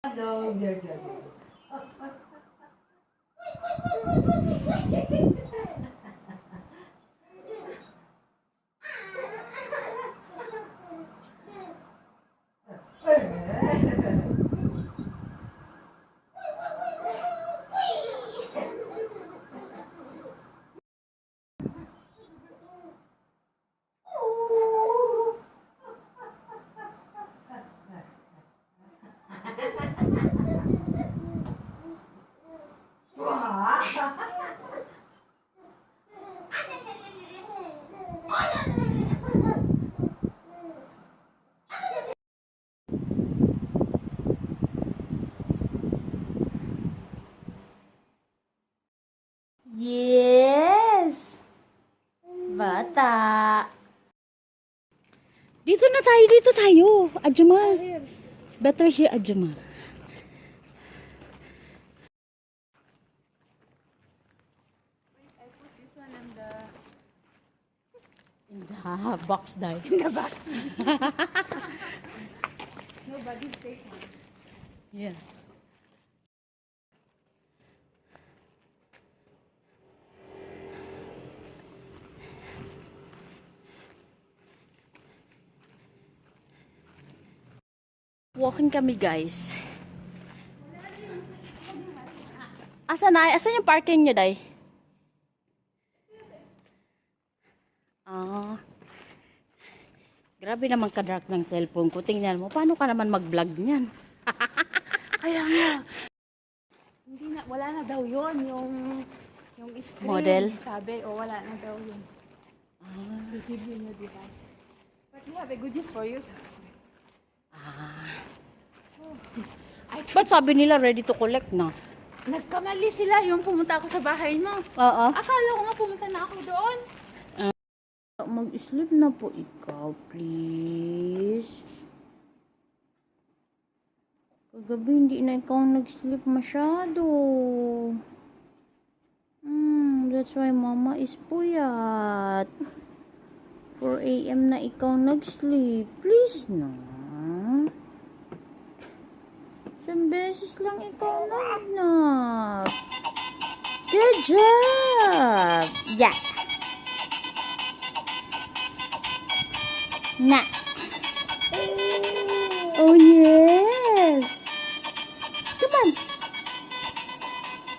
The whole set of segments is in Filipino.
Hello, dear. Yes! Bata! Dito na tayo, dito tayo. Ajuma. Better here, Ajuma. I put this one in the Box die. in the box. Nobody take one. Yeah. Walking kami, guys. Asan na? Asan yung parking nyo, day? Ah. Grabe naman ka-dark ng cellphone ko. Tingnan mo, paano ka naman mag-vlog niyan? Kaya nga. Hindi na, wala na daw yun. Yung screen. Model? Sabi, wala na daw yun. We'll give you new device. But we have a good news for you. Ba't sabi nila ready to collect na? Nagkamali sila yung pumunta ako sa bahay mo. Oo. Akala ko nga pumunta na ako doon. Mag-sleep na po ikaw, please. Kagabi hindi na ikaw nag-sleep masyado. That's why mama is puyat. 4 AM na ikaw nag-sleep. Please na. Isang beses lang ikaw nag-nap. Good job! Yeah. Na. Oh, yes. Come on.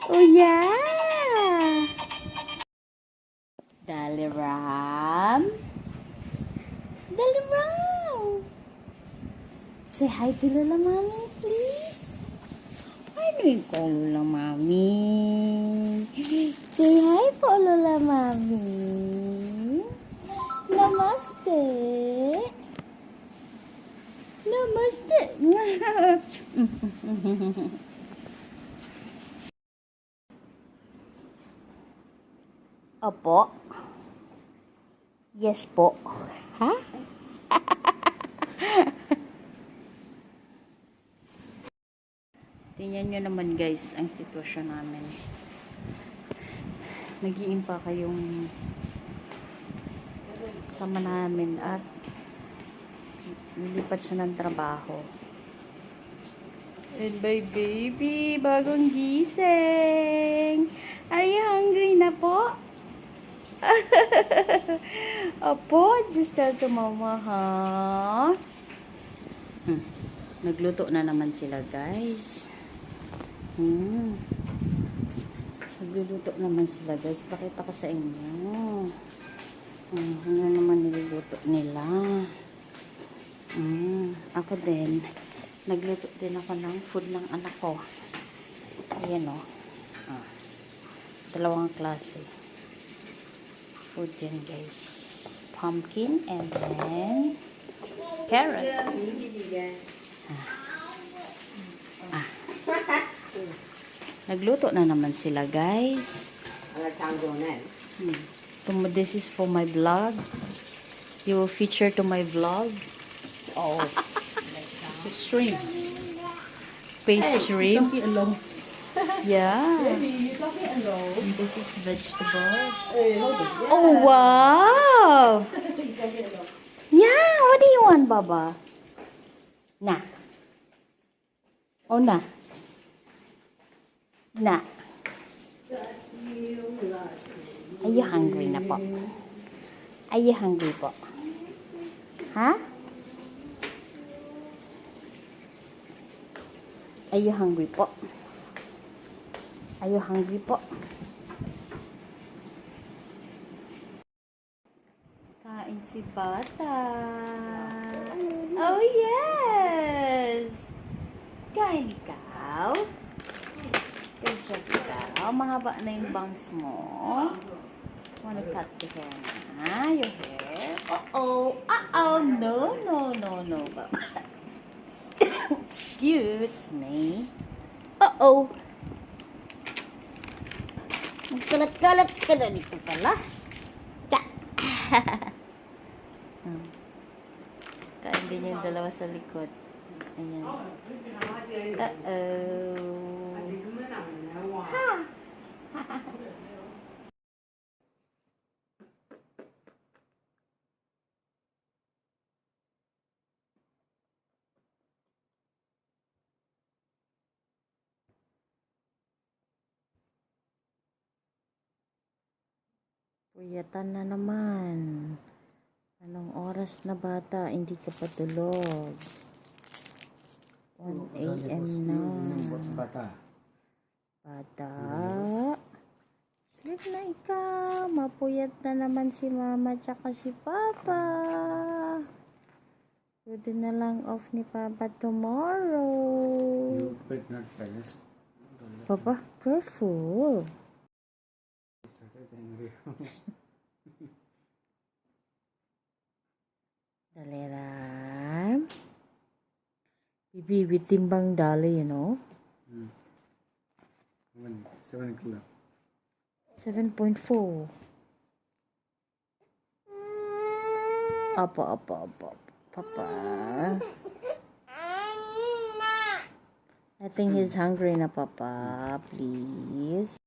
Oh, yeah. Daliram. Daliram. Say hi to Lola Mami, please. Ano yung call Lola Mami? Say hi po, Lola Mami. Namaste. Namaste. Opo. Yes po. Ha? Tingnan nyo naman guys ang sitwasyon namin. Nag-iimpa kayong sama namin at nilipat siya ng trabaho. And my baby, bagong gising. Are you hungry na po? Opo, just tell to mama, ha? Nagluto na naman sila, guys. Nagluluto naman sila, guys. Pakita ko sa inyo. Ano naman niluluto nila. Ako din. Nagluto din ako ng food ng anak ko. Ayan o. Dalawang klase. Food yan guys. Pumpkin and then carrot. Nagluto na naman sila guys. This is for my vlog. You will feature to my vlog. Oh, the shrimp. Face shrimp. Yeah. This is vegetable. Oh, wow. Yeah, what do you want, Baba? Nah. Oh, na. Na. Are you hungry na po? Are you hungry po? Ha? Are you hungry po? Are you hungry po? Kain si Bata. Oh, yes! Kain ikaw. Good job ikaw. Mahaba na yung bangs mo. Wanna cut the hair na? Your hair? Uh-oh. Uh-oh. No, no, no, no. Excuse me. Uh-oh. Magkalat-kalat ka na dito pala. Ta. Kain din yung dalawa sa likod. Ayan. Uh-oh. Puyatan na naman. Anong oras na bata? Hindi ka pa tulog. 1 a.m. na. Bata. Bata. Sleep na ikaw. Mapuyat na naman si mama tsaka si papa. Pwede na lang off ni papa tomorrow. You bet not palace. Papa, careful. Started angry. Daliran. Bibi, timbang dali, you know? 7 o'clock. 7.4. Apa. Papa. I think he's hungry na, Papa. Please.